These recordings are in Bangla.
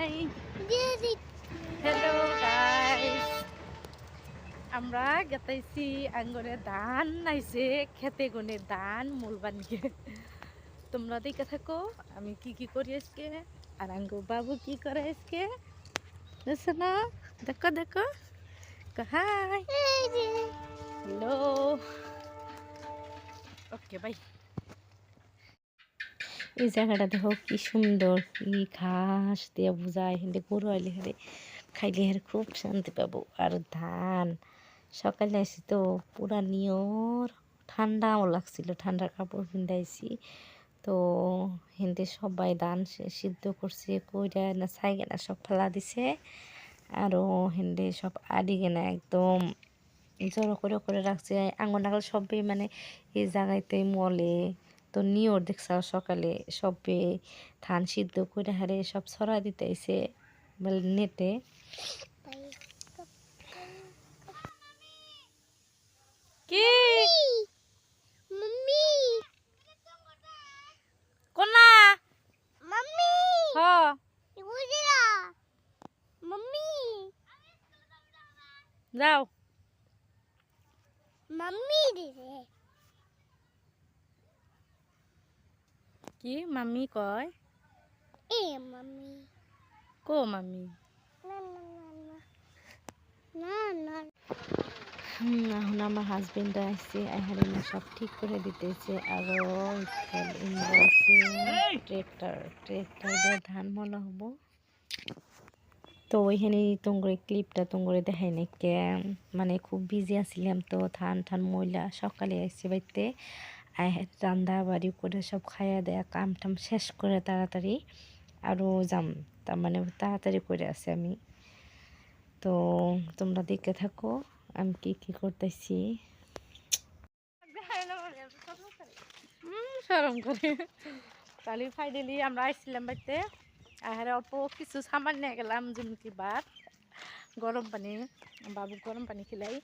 হাই হ্যালো গাইস, আমরা গেতাইছি আঙ্গরে ধান নাইছে খেতে গুনে ধান মূল বানিয়ে। তোমরা দেখে থাকো আমি কি করি আজকে, আর আঙ্গু বাবু কি করে আজকে দেখছো না? দেখো দেখো, হাই হ্যালো, ওকে বাই। এই জায়গাটা দেখো কি সুন্দর, কি ঘাস দিয়ে বোঝায়, হেঁটে গরু আইলে হেঁটে খাইলে হেঁটে খুব শান্তি পাবো। আর ধান সকালে আসি তো পুরা নিয়র ঠান্ডাও লাগছিল, ঠান্ডার কাপড় পিন্ধাইছি তো হেঁটে সবাই ধান সিদ্ধ করছে, কইরা না ছাইগে না সব ফেলা দিছে। আরও হেঁটে সব আডিগে না একদম জড়ো করে রাখছে। আঙুল নাগাল সবই মানে এই জায়গাতে মলে তো নিয়র দেখছ সকালে সবে ধান সিদ্ধ করে হারে সব ছড়া দিতেছে বলে নেটে। কি মাম্মি কোনা মাম্মি হ বুঝিরা মাম্মি যাও মাম্মি দিছে কি মাম্মি কয় এ মাম্মি কো মাম্মি না না এখন আমার হাজবেন্ড আসছে, এখানে সব ঠিক করে দিতেছে। আরো ট্রেক্টর দিয়ে ধান মলা হবো। তো ওইখানে তোমরা ক্লিপটা তোমরা দেখাই নাই কে, মানে খুব বিজি আছিলাম তো ধান ময়লা সকালে আসছে বাড়িতে রান্না বাড়ি করে সব খাইয়া দেয়া কাম টাম শেষ করে তাড়াতাড়ি আরও যাম, তার মানে তাড়াতাড়ি করে আছে আমি। তো তোমরা দেখে থাকো আমি কি করতেছি। শরম করে তাহলে ফাইনালি আমরা আসছিলাম বাড়িতে, আর অল্প কিছু সামান নিয়ে গেলাম, যেমন কি ভাত, গরম পানি, বাবু গরম পানি খেলাই।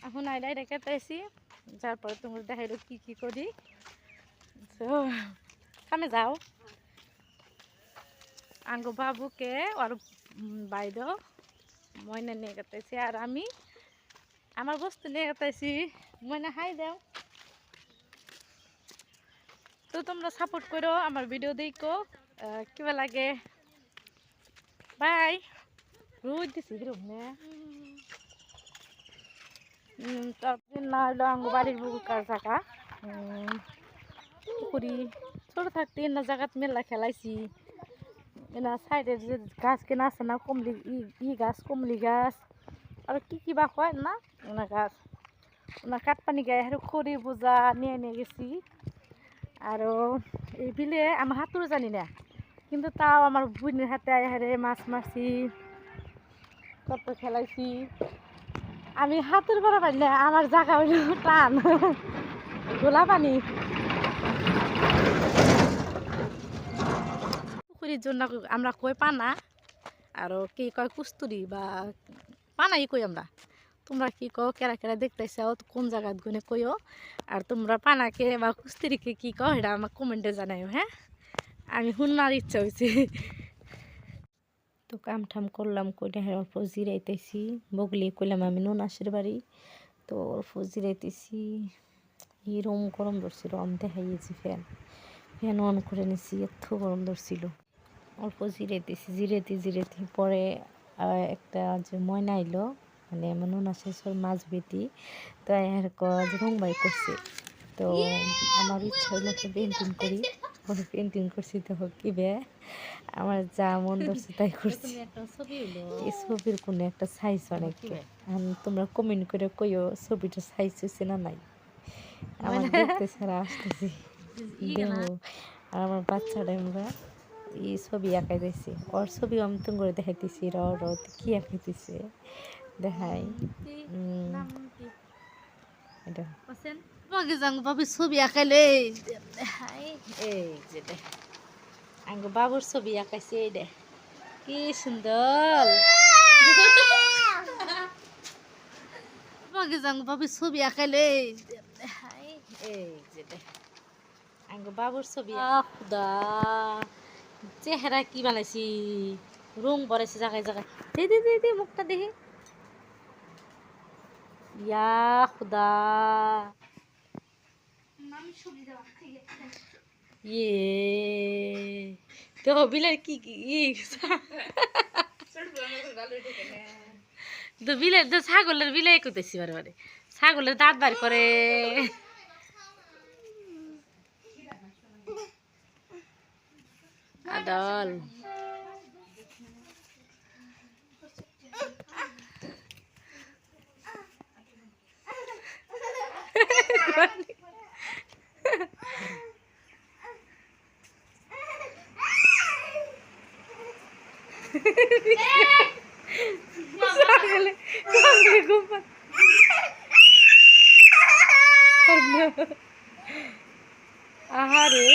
এখন আইডাই রেখেছি, যার পরে তোমরা দেখাইলো কি করি। তো কামে যাও আঙ্গ বাবুকে আর বাইরে ময়না নিয়ে গেতেছি, আর আমি আমার বস্তু নিয়ে গেতেছি। ময়না হাই দাও। তো তোমরা সাপোর্ট করো, আমার ভিডিও দেখো কিবা লাগে। বাই। রোদ দিছি নে তারপরে না হলো আঙ্গ বাড়ির বুকার জায়গা পুকুরি ছোট থাকতে না জায়গাত মেলা খেলাইছি। এনা সাইডের যে গাছ কেনা আছে না, কমলি গাছ, কমলি গাছ, আর কি বা হয় না ওনা গাছ, ওনা কাঠপানি গায়ে আর খড়ি বোঝা নিয়ে গেছি। আরও এই বিলে আমার হাতুড়ো জানি না, কিন্তু তাও আমার বোনের হাতে হারে মাছ মারছি, কত খেলাইছি। আমি হাতুর করা পারি না, আমার জায়গা হইল টান গোলা পানি। পুকুরির জন্য আমরা কই পানা, আর কি কয় কুস্তুরি বা পানাই কই আমরা। তোমরা কি কও, কেরা দেখতেছাও কোন জায়গাত গুনে কইও, আর তোমরা পানাকে বা কুস্তুরিকে কি কও এটা আমার কমেন্টে জানাইও। হ্যাঁ, আমি শুনার ইচ্ছা হয়েছে। তো কাম ঠাম করলাম, কইটা অল্প জিরাইতেছি। বগলি কইলাম আমি ননাসের বাড়ি, তো অল্প জিরাইতেছি। রুম গরম ধরছিল, আমি দেখাইয়েছি ফ্যান অন করে নিছি, এত গরম ধরছিল। অল্প জিরেতে পরে একটা যে ময়না আইলো, মানে আমার ননা শেষর মাছ বেটি, তো এর কাজ রং বাই করছে। তো আমার ইচ্ছা হইলো একটা পেন্টিং করি, পরে পেন্টিং করছি। দেখো কি বে আমার যা মন ধরছে তাই করছি। এই ছবির কোনো একটা সাইজ অনেক, তোমরা কমেন্ট করে কইও ছবিটা সাইজ হয়েছে না নাই। আমার দেখতে ছাড়া আসতেছি দেখো। আর আমার বাচ্চাটা আমরা এই ছবি আঁকাই দিয়েছি, ওর ছবি আমি তুমি করে দেখাইতেছি, কি আঁকাইতেছে দেখাই। এটা বাবুর ছবি আঁকাইলে, এই যে দেখ আঙ্গ বাবুর ছবি আঁকাইছে, এই দেখ কি সুন্দর। বাবুর ছবি আঁকাইলে, এই যে দেখ আঙ্গ বাবুর ছবি। খুদা চেহারা কি বানাইছি, রুম ভরেছে জায়গায় জায়গায়। দে দে দে দে মুখটা দেখি। ইয়া খুদা, ইয়ে দেখো বিলের কি কি তো বিলের তো ছাগলের বিলাই করতেছি বারে ছাগলের দাঁত বার করে। আদল আহারে